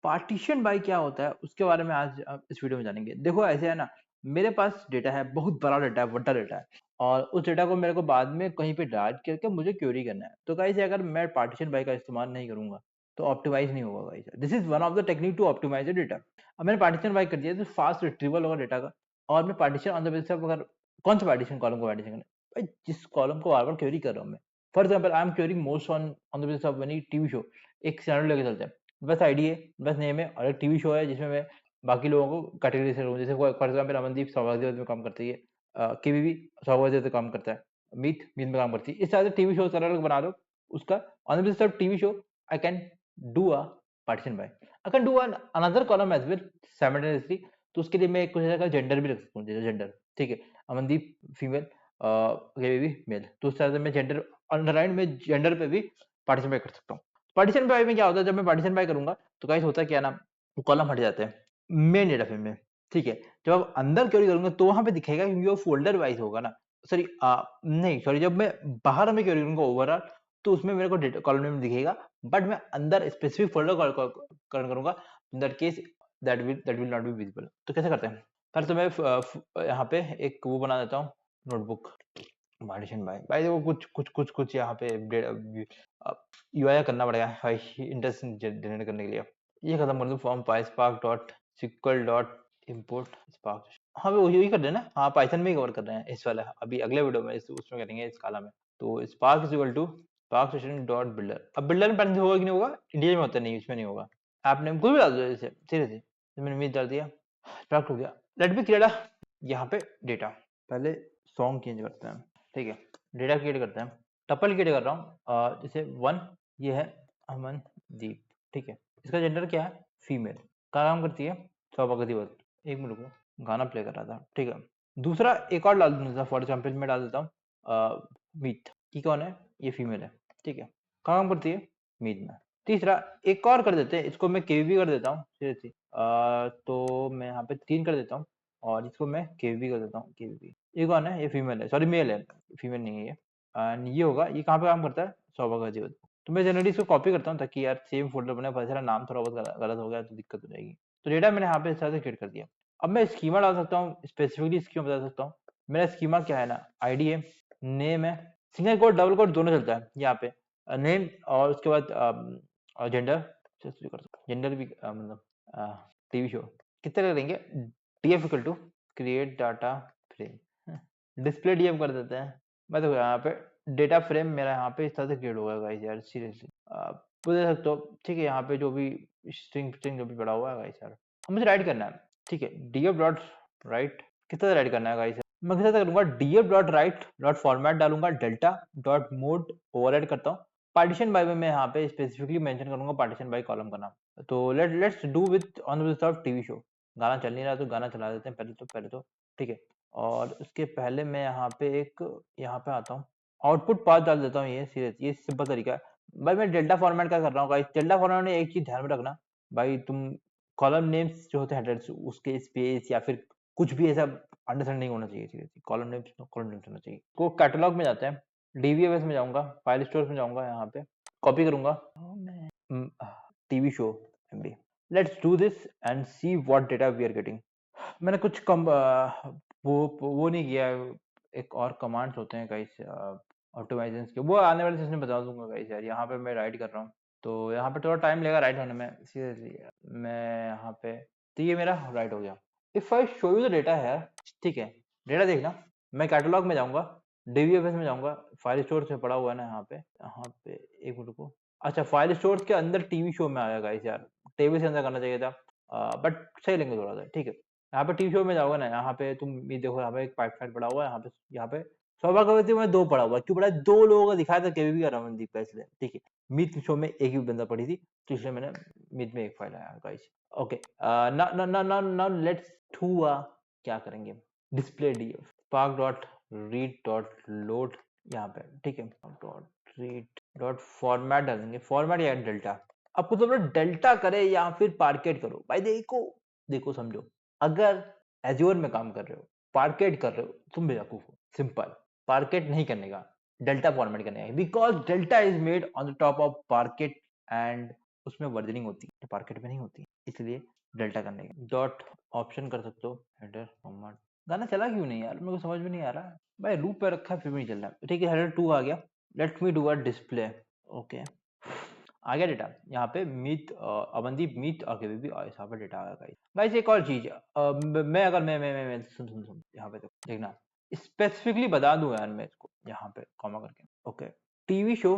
Partition bye क्या होता है उसके बारे में आज इस वीडियो में जानेंगे। देखो ऐसे है ना, मेरे पास डेटा है, बहुत बड़ा डेटा है, बड़ा डेटा है और उस डेटा को मेरे को बाद में कहीं पे डाल करके मुझे क्वेरी करना है। तो गाइस अगर मैं पार्टीशन बाय का इस्तेमाल नहीं करूँगा तो ऑप्टिमाइज़ नहीं होगा guys. This is one of the technique to optimize the data. अब मैंने पार्टीशन बाय कर दिया तो फास्ट रिट्रीवल होगा डेटा का और मैं partition on the basis of अगर कौन सा पार्टीशन कॉलम को पार्टीशन करना है? भाई जिस कॉलम को बार-बार क्वेरी कर रहा हूँ मैं। For example I am quarrying most on on the basis of any TV show. एक सिनेरियो लेके चलते हैं। बस आईडी है, बस नेम है और एक टीवी शो है जिसमें मैं बाकी लोगों को कैटेगरी से जैसे फॉर एग्जांपल अमनदीप सौभाग्यवती में काम करती है, केवीवी सौभाग्यवती काम करता है, मीत मीत में काम करती है। इस तरह से टीवी शो अलग बना दो उसका on the basis of TV show I can do a partition by. I can do an another column as well simultaneously. तो उसके लिए मैं कुछ ऐसा जेंडर भी रख सकता हूँ, जैसे जेंडर, ठीक है? Amandeep female, K V V male. तो उस तरह से मैं जेंडर अंडरलाइन में जेंडर पे भी पार्टीशन बाय कर सकता हूँ। पार्टीशन बाय में क्या होता है, जब मैं पार्टीशन बाय करूँगा तो गाइस होता क्या है ना, वो कॉलम हट जाते हैं मेन डेटा फ्रेम में, ठीक है? जब आप अंदर क्वेरी करूँगा तो वहाँ पे दिखेगा क्योंकि वो फ़ोल्डर वाइज़ होगा ना। सॉरी नहीं सॉरी, जब मैं बाहर में क्वेरी करूँगा ओवरऑल तो उसमें मेरे को डेटा कॉलम नेम दिखेगा, बट मैं अंदर स्पेसिफिक फ़ोल्डर करूँगा, इन that case that will not be visible. तो कैसे करते हैं? पहले तो मैं यहाँ पे एक वो बना देता हूँ नोटबुक पार्टीशन बाय। भाई देखो कुछ यहाँ पे यूआई करना पड़ेगा भाई इंडेक्स जनरेट करने के लिए। ये खत्म कर दूँ from PySpark dot SQL dot import spark. हाँ वो यही कर रहे हैं ना, हाँ पाइथन में ही कवर कर रहे हैं इस वाला, अभी अगले वीडियो में उसमें करेंगे इस काला में। तो spark is equal to spark session dot builder. अब बिल्डर में पाइथन होगा कि नहीं होगा, इंडिया में होता नहीं, इसमें नहीं होगा। आपने कुछ भी डाल दो जैसे सीरियसली, मैंने मीट डाल दिया, स्पार्क हो गया। लेट मी क्रिएट यहाँ पे डेटा। पहले सॉन्ग चेंज करते हैं, ठीक है? डेटा क्रिएट करते हैं, टपल क्रिएट कर रहा हूँ, जैसे 1 ये है अमनदीप, ठीक है? इसका जेंडर क्या है? फीमेल। कहाँ काम करती है? सौभाग्यवती। 1 मिनट रुको, गाना प्ले कर रहा था, ठीक है? दूसरा एक और डाल दूँगा, फॉर एग्जांपल मैं डाल देता हूँ मीत। ये कौन है? ये फीमेल है, ठीक है? कहाँ काम करती है? मीत में। तीसरा एक और कर देते हैं, इसको मैं केवीबी कर देता हूँ, सीरियसली। तो मैं यहाँ पे 3 कर देता हूँ और इसको मैं केवीबी कर देता हूँ, केवीबी। ये कौन है? ये फीमेल है, सॉरी मेल है, फीमेल नहीं है ये। एंड ये होगा, ये कहाँ पे काम करता है? सौभाग्यवती। तो मैं जनरली इसको कॉपी करता हूँ ताकि यार सेम फ़ोल्डर बने, पता चला नाम थोड़ा बहुत गलत हो गया तो दिक्कत हो जाएगी। तो डेटा मैंने यहाँ पे इस तरह से क्रिएट कर दिया। अब मैं स्कीमा डाल सकता हूँ, स्पेसिफिकली स्कीमा बता सकता हूँ। मेरा स्कीमा क्या है ना, आईडी है, नेम है, सिंगल कोट, डबल कोट दोनों चलता है यहाँ पे। नेम और उसके बाद जेंडर, जेंडर भी मतलब टीवी शो कितने करेंगे? DF equal to create data frame, display DF कर देते हैं। मैं देखो यहाँ पे डेटा फ्रेम मेरा यहाँ पे इस तरह से क्रिएट होगा गाइस, यार सीरियसली आप देख सकते हो, ठीक है? यहाँ पे जो भी स्ट्रिंग स्ट्रिंग जो भी पड़ा हुआ है गाइस यार, अब मुझे राइट करना है, ठीक है? डीएफ डॉट राइट किस तरह से राइट करना है गाइस? मैं किस तरह से करूंगा? DF dot right dot format डालूंगा, डेल्टा डॉट मोड ओवरराइड करता हूँ। पार्टीशन बाय में मैं यहाँ पे स्पेसिफिकली मेंशन करूंगा पार्टीशन बाय कॉलम का नाम। तो let's do with on the basis of TV show. गाना चल नहीं रहा तो गाना चला देते हैं पहले तो, ठीक है? और उसके पहले मैं यहाँ पे यहाँ पे आता हूँ, आउटपुट पाथ डाल देता हूँ, ये सीरियस, ये सिंपल तरीका है। भाई मैं डेल्टा फॉर्मेट का कर रहा हूँ गाइस। डेल्टा फॉर्मेट में एक चीज ध्यान में रखना भाई, तुम कॉलम नेम्स जो होते हैं हेडर्स, उसके स्पेस या फिर कुछ भी ऐसा अंडरस्टैंड नहीं होना चाहिए, सीरियसली। कॉलम नेम्स होना चाहिए। को कैटलॉग में जाते हैं, डीवीएफएस में जाऊंगा, फाइल स्टोर में जाऊंगा, यहाँ पे कॉपी करूंगा TV show MB. Let's do this and see what data we are getting. मैंने कुछ कम वो नहीं किया है, एक और कमांड्स होते हैं गाइस ऑप्टिमाइजेशंस के, वो आने वाले सेशन में बता दूंगा गाइस यार। यहाँ पे मैं राइट कर रहा हूँ तो यहाँ पे थोड़ा टाइम लगेगा राइट होने में, सीरियसली। मैं यहाँ पे, तो ये मेरा राइट हो गया। If I show you the data है, ठीक है? डेटा देखना, मैं कैटलॉग में जाऊंगा, डीवीएफएस में जाऊंगा, फाइल स्टोर से पड़ा हुआ है ना यहाँ पे 1 मिनट को। अच्छा, फाइल स्टोर के अंदर टीवी शो में आया गाइस यार, टेबल से अंदर करना चाहिए था, बट सही लेंगे थोड़ा सा, ठीक है? यहाँ पे टीवी शो में जाओगे ना, यहाँ पे तुम ये देखो, यहाँ पे एक पाइपलाइन पड़ा हुआ है, यहाँ पे सौभाग्यवती में 2 पड़ा हुआ है। क्यों पड़ा है? 2 लोगों को दिखाया था, केवीबी का रमनदीप का, इसलिए, ठीक है? मीत शो में एक ही बंदा पड़ी थी तो इसलिए मैंने मीत में एक फाइल आया guys. Okay, now let's do क्या करेंगे? Display DF spark dot read dot load यहाँ पे, ठीक है? डॉट रीड डॉट फॉर्मेट डालेंगे, फॉर्मेट या डेल्टा। आपको तो डेल्टा करे या फिर पार्केट करो भाई। देखो समझो, अगर एज्योर में काम कर रहे हो, पार्केट कर रहे हो, तुम बेवकूफ हो। सिंपल, पार्केट नहीं करने का, डेल्टा फॉर्मेट करने का, because delta is made on the top of parked and उसमें वर्जनिंग होती है, पार्केट में नहीं होती, इसलिए डेल्टा करने का डॉट ऑप्शन कर सकते हो, हेडर कॉमा। गाना चला क्यों नहीं यार, मेरे को समझ में नहीं आ रहा है भाई, लूप पे रखा है फिर भी नहीं चल रहा। ठीक है, हेडर 2 आ गया। Let me do a display. Okay, आ गया डेटा यहाँ पे। मीत अमनदीप मीत आगे भी यहाँ पे डेटा आ गया गाइस। गाइस एक और चीज, मैं अगर मैं सुन यहाँ पे देखना, स्पेसिफिकली बता दूं यार मैं इसको यहाँ पे कॉमा करके। ओके, टीवी शो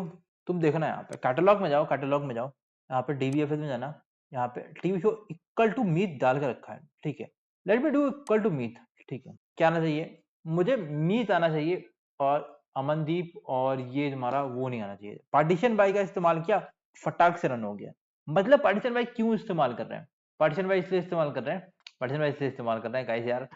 तुम देखना यहाँ पे, कैटलॉग में जाओ, कैटलॉग में जाओ, यहाँ पे डीवीएफएस में जाना, यहाँ पे TV show equal to Meet डाल के रखा है। ठीक है, let me do equal to Meet. ठीक है, क्या आना चाहिए मुझे, मीत आना चाहिए, और अमनदीप और ये तुम्हारा वो नहीं आना चाहिए। पार्टीशन बाई का इस्तेमाल किया, फटाक से रन हो गया। मतलब पार्टीशन बाई क्यों इस्तेमाल कर रहे हैं, पार्टीशन बाई इसलिए इस्तेमाल कर रहे हैं, पार्टीशन बाई इसलिए इस्तेमाल कर रहे हैं गाइस यार,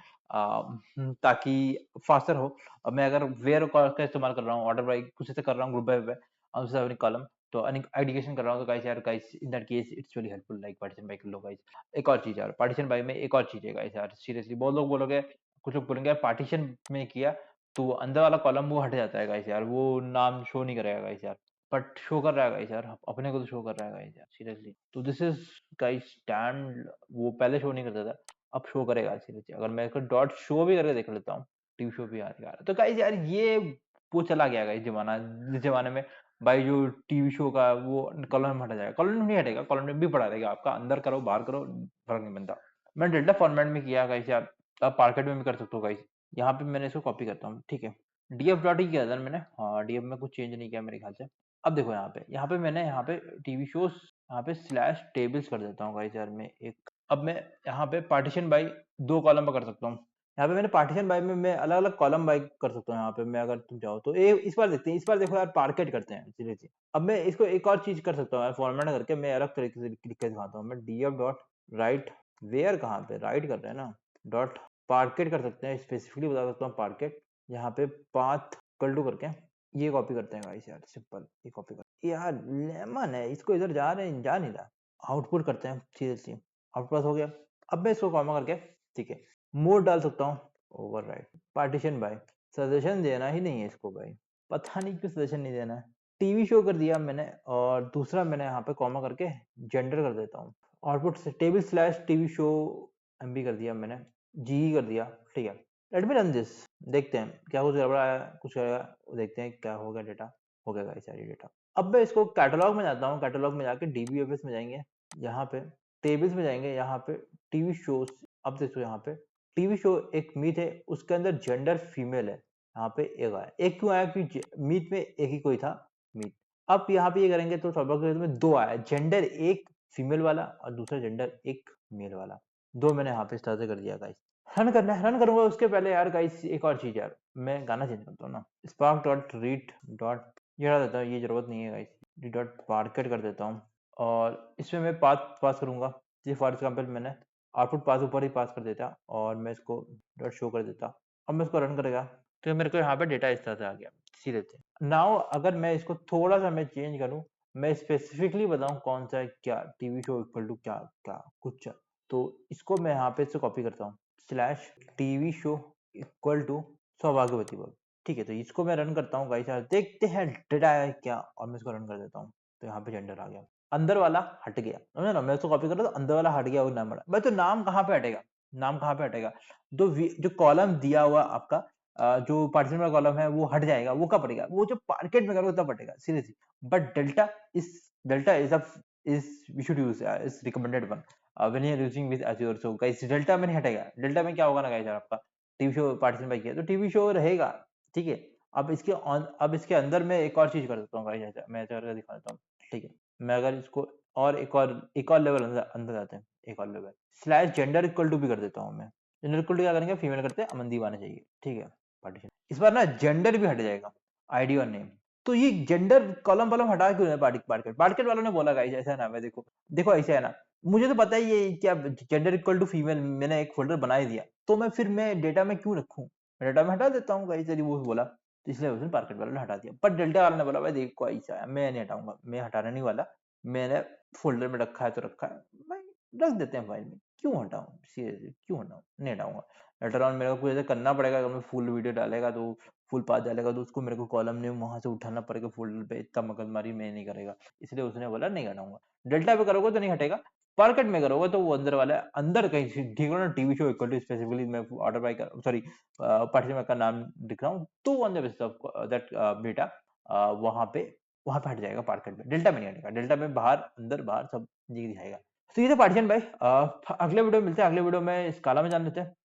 ताकि फास्टर हो। अब मैं अगर वेयर का इस्तेमाल कर रहा हूँ, ऑर्डर बाई कुछ ऐसे कर रहा हूँ, ग्रुप बाय अपनी कॉलम, तो आइडिकेशन कर रहा हूँ, तो गाइस यार, guys in that case it's really helpful, like partition by कर लो गाइस। एक और चीज यार, पार्टीशन बाय में एक और चीज है गाइस यार, सीरियसली बहुत लोग बोलोगे, कुछ लोग बोलेंगे पार्टीशन में किया तो अंदर वाला कॉलम वो हट जाता है गाइस यार, वो नाम शो नहीं करेगा गाइस यार, बट शो कर रहा है गाइस यार, अपने को तो शो कर रहा है गाइस यार, सीरियसली। तो दिस इज गाइस स्टैंड, वो पहले शो नहीं करता था, अब शो करेगा सीरियसली। अगर मैं इसको डॉट शो भी करके देख लेता हूँ, टीवी शो भी आ रहा है, तो गाइस यार ये वो चला गया गाइस जमाना, जिस जमाने में भाई जो टीवी शो का वो कॉलम हटा जाएगा, कॉलम नहीं हटेगा, कॉलम में भी पड़ा रहेगा आपका, अंदर करो बाहर करो फर्क नहीं बनता। मैं डेल्टा फॉर्मेट में किया गाइस यार, आप पार्केट में भी कर सकते हो गाइस। यहाँ पे मैंने इसको कॉपी करता हूँ, ठीक है, डीएफ डॉट ही किया था मैंने, हाँ डीएफ में कुछ चेंज नहीं किया मेरे ख्याल से। अब देखो यहाँ पे मैंने यहाँ पे टीवी शोज यहाँ पे स्लैश टेबल्स कर देता हूँ गाइस यार मैं एक। अब मैं यहाँ पे पार्टीशन बाई 2 कॉलम पर कर सकता हूँ, यहाँ पे मैंने पार्टीशन बाई में मैं अलग अलग कॉलम बाई कर सकता हूँ। यहाँ पे मैं अगर तुम चाहो तो इस बार देखते हैं, इस बार देखो यार पार्केट करते हैं सीरियसली। अब मैं इसको एक और चीज कर सकता हूँ यार, फॉर्मेट करके मैं अलग तरीके से लिख के दिखाता हूँ। मैं डीएफ डॉट राइट, वेयर कहाँ पे राइट कर रहे हैं ना, डॉट पार्केट कर सकते हैं, स्पेसिफिकली बता सकता हूँ पार्केट, यहाँ पे पाथ कल्टू करके ये कॉपी करते हैं गाइस यार, सिंपल ये कॉपी कर यार, लेमन है, इसको इधर जा रहे हैं, जा नहीं रहा, आउटपुट करते हैं सीरियसली, आउटपुट हो गया। अब मैं इसको कॉमा करके, ठीक है, मोड डाल सकता हूँ, ओवरराइट पार्टीशन बाय, सजेशन देना ही नहीं है इसको भाई, पता नहीं क्यों सजेशन नहीं देना है। टीवी शो कर दिया मैंने, और दूसरा मैंने यहाँ पे कॉमा करके जेंडर कर देता हूँ, आउटपुट से table slash TV show MB कर दिया मैंने, जी कर दिया। ठीक है, लेट मी रन दिस, देखते हैं क्या कुछ गड़बड़ा आया, कुछ करेगा, देखते हैं क्या हो गया, डेटा हो गया गाइस सारी डेटा। अब मैं इसको कैटलॉग में जाता हूँ, कैटलॉग में जाके डीबीएफएस में जाएंगे, यहाँ पे टेबल्स में जाएंगे, यहाँ पे टीवी शोज। अब देखो यहाँ पे टीवी शो एक मीट है, उसके अंदर जेंडर फीमेल है, यहाँ पे एक आया, एक क्यों आया, क्योंकि मीट में एक ही कोई था मीट। अब यहाँ पे ये करेंगे तो सौभाग्य में 2 आया, जेंडर एक फीमेल वाला और दूसरा जेंडर एक मेल वाला, 2 मैंने यहाँ पे इस तरह से कर दिया गाइस। रन करना है, रन करूंगा उसके पहले यार गाइस एक और चीज यार, मैं गाना चेंज करता हूँ ना, स्पार्क डॉट रीड डॉट ये हटा देता हूँ, ये जरूरत नहीं है गाइस, डॉट मार्केट कर देता हूँ, और इसमें मैं पाथ पास करूंगा, जैसे फॉर एग्जाम्पल मैंने आउटपुट पास ऊपर ही पास कर देता, और मैं इसको डॉट शो कर देता। अब मैं इसको रन करेगा तो मेरे को यहाँ पे डेटा इस तरह से आ गया सीधे से। नाउ अगर मैं इसको थोड़ा सा मैं चेंज करूँ, मैं स्पेसिफिकली बताऊं कौन सा है, क्या टीवी शो इक्वल टू क्या क्या कुछ, तो इसको मैं यहाँ पे से कॉपी करता हूँ, slash TV show equal to Saubhagyavati बल। ठीक है, तो इसको मैं रन करता हूँ गाइस, देखते हैं डेटा है क्या, और मैं इसको रन कर देता हूँ, तो यहाँ पे जेंडर आ गया, अंदर वाला हट गया, समझे ना, मैं इसको कॉपी कर रहा तो अंदर वाला हट गया, वो नाम बड़ा भाई, तो नाम कहाँ पे हटेगा, नाम कहाँ पे हटेगा, जो कॉलम दिया हुआ आपका, जो पार्टीशन वाला कॉलम है वो हट जाएगा, वो कब हटेगा, वो जो पार्केट में करोगे तब हटेगा seriously. But delta is we should use is recommended one when you are using with Azure. So guys delta में नहीं हटेगा, डेल्टा में क्या होगा ना गाइस आपका टीवी शो पार्टीशन बाय किया तो टीवी शो रहेगा, ठीक है। अब इसके अंदर मैं एक और चीज कर सकता हूँ गाइस, मैं ऐसा करके दिखा देता हूँ, ठीक है। मैं अगर इसको और एक और लेवल अंदर अंदर जाते हैं, एक और level slash gender equal to भी कर देता हूँ मैं, जेंडर इक्वल टू क्या करेंगे, फीमेल करते हैं, अमनदीप आना चाहिए, ठीक है। पार्टीशन इस बार ना जेंडर भी हट जाएगा, आईडी और नेम। तो ये जेंडर कॉलम वॉलम हटा क्यों है, मार्केट वालों ने बोला गाइस ऐसा है ना, मैं देखो देखो ऐसा है ना, मुझे तो पता है ये क्या जेंडर इक्वल टू फीमेल, मैंने एक फोल्डर बना ही दिया, तो मैं फिर मैं डेटा में क्यों रखूं, डेटा में हटा देता हूँ गाइस, यदि वो बोला तो इसलिए उसने मार्केट वाले ने हटा दिया। पर डेल्टा वाले ने बोला भाई देखो ऐसा है, मैं नहीं हटाऊंगा, मैं हटाने नहीं वाला, मैंने फोल्डर में रखा है तो रखा है भाई, रख देते हैं फाइल में, क्यों हटाऊँ? सीरियसली क्यों हटाऊँ? नहीं हटाऊँगा। लेटर ऑन मेरे को कुछ ऐसा करना पड़ेगा, अगर मैं फुल वीडियो डालेगा तो फुल पाथ डालेगा तो उसको मेरे को कॉलम नेम वहाँ से उठाना पड़ेगा फ़ोल्डर पे, इतना मगजमारी मैं नहीं करेगा। इसलिए उसने बोला नहीं हटाऊँगा। डेल्टा पे करोगे तो नहीं हटेगा, पार्केट में करोगे तो वो अंदर वाला अंदर कहीं से ठीक है ना, TV show equal to specifically मैं ऑर्डर बाय कर सॉरी पार्टिसिपेंट का नाम लिख रहा हूँ, तो on the basis of that data वहाँ पे हट जाएगा पार्केट में, डेल्टा में नहीं हटेगा। डेल्टा में बाहर, अंदर, बाहर सब दिखाएगा। तो ये था पार्टीशन भाई। अगले वीडियो में मिलते हैं, अगले वीडियो में स्काला में जान लेते हैं।